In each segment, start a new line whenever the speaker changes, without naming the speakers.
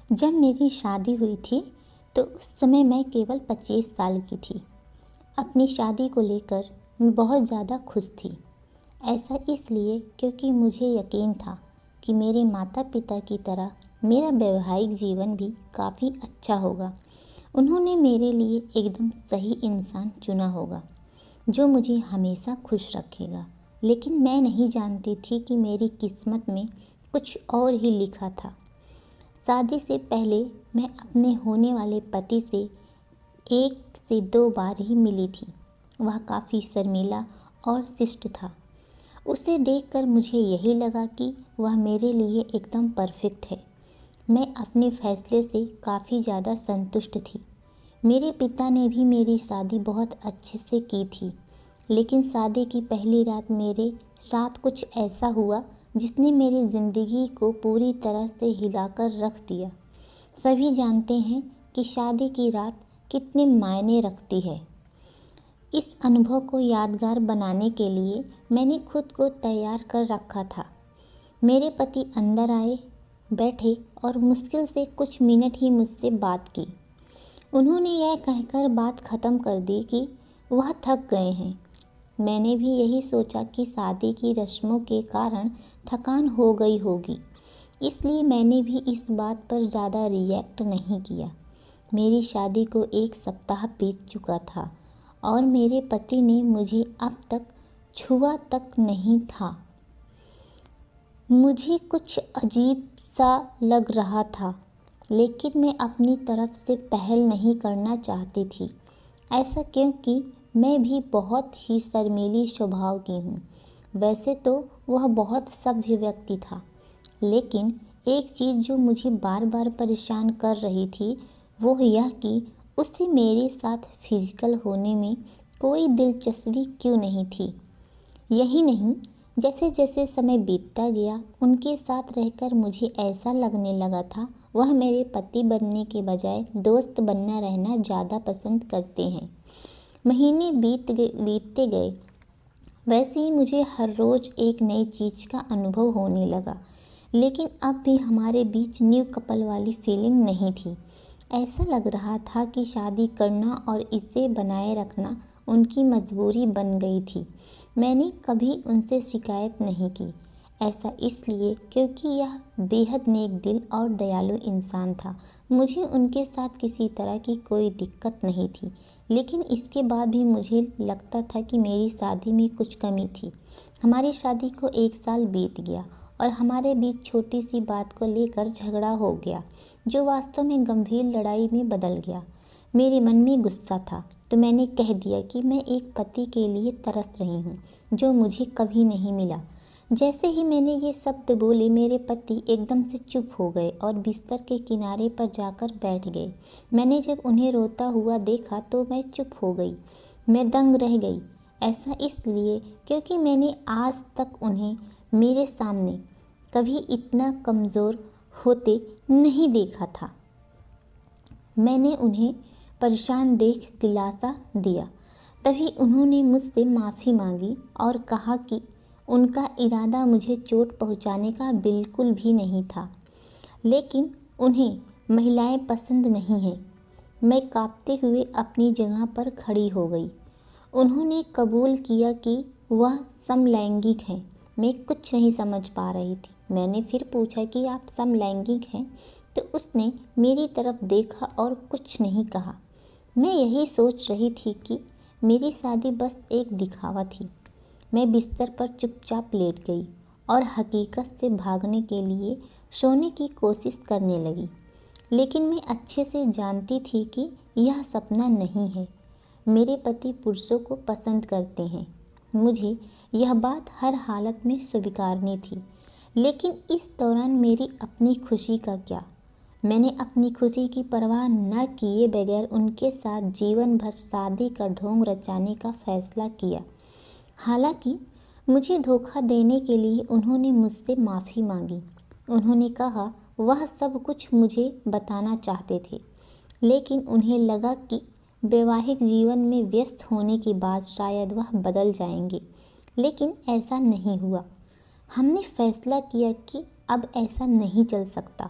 जब मेरी शादी हुई थी तो उस समय मैं केवल 25 साल की थी। अपनी शादी को लेकर मैं बहुत ज़्यादा खुश थी। ऐसा इसलिए क्योंकि मुझे यकीन था कि मेरे माता पिता की तरह मेरा वैवाहिक जीवन भी काफ़ी अच्छा होगा। उन्होंने मेरे लिए एकदम सही इंसान चुना होगा जो मुझे हमेशा खुश रखेगा। लेकिन मैं नहीं जानती थी कि मेरी किस्मत में कुछ और ही लिखा था। शादी से पहले मैं अपने होने वाले पति से 1 से 2 बार ही मिली थी। वह काफ़ी शर्मीला और शिष्ट था। उसे देखकर मुझे यही लगा कि वह मेरे लिए एकदम परफेक्ट है। मैं अपने फैसले से काफ़ी ज़्यादा संतुष्ट थी। मेरे पिता ने भी मेरी शादी बहुत अच्छे से की थी, लेकिन शादी की पहली रात मेरे साथ कुछ ऐसा हुआ जिसने मेरी ज़िंदगी को पूरी तरह से हिलाकर रख दिया। सभी जानते हैं कि शादी की रात कितने मायने रखती है। इस अनुभव को यादगार बनाने के लिए मैंने खुद को तैयार कर रखा था। मेरे पति अंदर आए, बैठे और मुश्किल से कुछ मिनट ही मुझसे बात की। उन्होंने यह कहकर बात ख़त्म कर दी कि वह थक गए हैं। मैंने भी यही सोचा कि शादी की रस्मों के कारण थकान हो गई होगी, इसलिए मैंने भी इस बात पर ज़्यादा रिएक्ट नहीं किया। मेरी शादी को 1 सप्ताह बीत चुका था और मेरे पति ने मुझे अब तक छुआ तक नहीं था। मुझे कुछ अजीब सा लग रहा था, लेकिन मैं अपनी तरफ से पहल नहीं करना चाहती थी। ऐसा क्योंकि मैं भी बहुत ही शर्मीली स्वभाव की हूँ। वैसे तो वह बहुत सभ्य व्यक्ति था, लेकिन एक चीज़ जो मुझे बार बार परेशान कर रही थी वो यह कि उसे मेरे साथ फिजिकल होने में कोई दिलचस्पी क्यों नहीं थी। यही नहीं, जैसे जैसे समय बीतता गया उनके साथ रहकर मुझे ऐसा लगने लगा था वह मेरे पति बनने के बजाय दोस्त बनना रहना ज़्यादा पसंद करते हैं। महीने बीतते गए, वैसे ही मुझे हर रोज़ एक नई चीज़ का अनुभव होने लगा, लेकिन अब भी हमारे बीच न्यू कपल वाली फीलिंग नहीं थी। ऐसा लग रहा था कि शादी करना और इसे बनाए रखना उनकी मजबूरी बन गई थी। मैंने कभी उनसे शिकायत नहीं की। ऐसा इसलिए क्योंकि यह बेहद नेक दिल और दयालु इंसान था। मुझे उनके साथ किसी तरह की कोई दिक्कत नहीं थी, लेकिन इसके बाद भी मुझे लगता था कि मेरी शादी में कुछ कमी थी। हमारी शादी को 1 साल बीत गया और हमारे बीच छोटी सी बात को लेकर झगड़ा हो गया, जो वास्तव में गंभीर लड़ाई में बदल गया। मेरे मन में गुस्सा था, तो मैंने कह दिया कि मैं एक पति के लिए तरस रही हूँ जो मुझे कभी नहीं मिला। जैसे ही मैंने ये शब्द बोले, मेरे पति एकदम से चुप हो गए और बिस्तर के किनारे पर जाकर बैठ गए। मैंने जब उन्हें रोता हुआ देखा तो मैं चुप हो गई। मैं दंग रह गई। ऐसा इसलिए क्योंकि मैंने आज तक उन्हें मेरे सामने कभी इतना कमज़ोर होते नहीं देखा था। मैंने उन्हें परेशान देख दिलासा दिया। तभी उन्होंने मुझसे माफ़ी मांगी और कहा कि उनका इरादा मुझे चोट पहुंचाने का बिल्कुल भी नहीं था, लेकिन उन्हें महिलाएं पसंद नहीं हैं। मैं कांपते हुए अपनी जगह पर खड़ी हो गई। उन्होंने कबूल किया कि वह समलैंगिक हैं। मैं कुछ नहीं समझ पा रही थी। मैंने फिर पूछा कि आप समलैंगिक हैं? तो उसने मेरी तरफ देखा और कुछ नहीं कहा। मैं यही सोच रही थी कि मेरी शादी बस एक दिखावा थी। मैं बिस्तर पर चुपचाप लेट गई और हकीकत से भागने के लिए सोने की कोशिश करने लगी, लेकिन मैं अच्छे से जानती थी कि यह सपना नहीं है। मेरे पति पुरुषों को पसंद करते हैं। मुझे यह बात हर हालत में स्वीकारनी थी, लेकिन इस दौरान मेरी अपनी खुशी का क्या? मैंने अपनी खुशी की परवाह न किए बगैर उनके साथ जीवन भर शादी का ढोंग रचाने का फैसला किया। हालांकि मुझे धोखा देने के लिए उन्होंने मुझसे माफ़ी मांगी। उन्होंने कहा वह सब कुछ मुझे बताना चाहते थे, लेकिन उन्हें लगा कि वैवाहिक जीवन में व्यस्त होने के बाद शायद वह बदल जाएंगे, लेकिन ऐसा नहीं हुआ। हमने फैसला किया कि अब ऐसा नहीं चल सकता।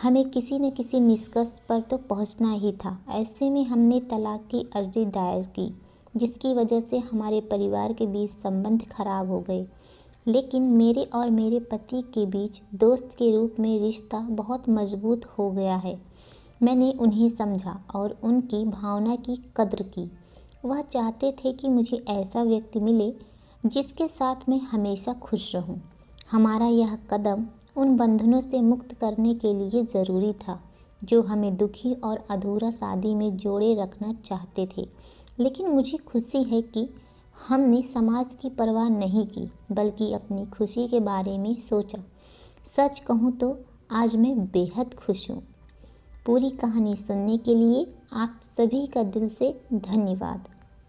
हमें किसी न किसी निष्कर्ष पर तो पहुंचना ही था। ऐसे में हमने तलाक की अर्जी दायर की, जिसकी वजह से हमारे परिवार के बीच संबंध खराब हो गए। लेकिन मेरे और मेरे पति के बीच दोस्त के रूप में रिश्ता बहुत मजबूत हो गया है। मैंने उन्हें समझा और उनकी भावना की कद्र की। वह चाहते थे कि मुझे ऐसा व्यक्ति मिले जिसके साथ मैं हमेशा खुश रहूं। हमारा यह कदम उन बंधनों से मुक्त करने के लिए ज़रूरी था जो हमें दुखी और अधूरा शादी में जोड़े रखना चाहते थे। लेकिन मुझे खुशी है कि हमने समाज की परवाह नहीं की, बल्कि अपनी खुशी के बारे में सोचा। सच कहूँ तो आज मैं बेहद खुश हूँ। पूरी कहानी सुनने के लिए आप सभी का दिल से धन्यवाद।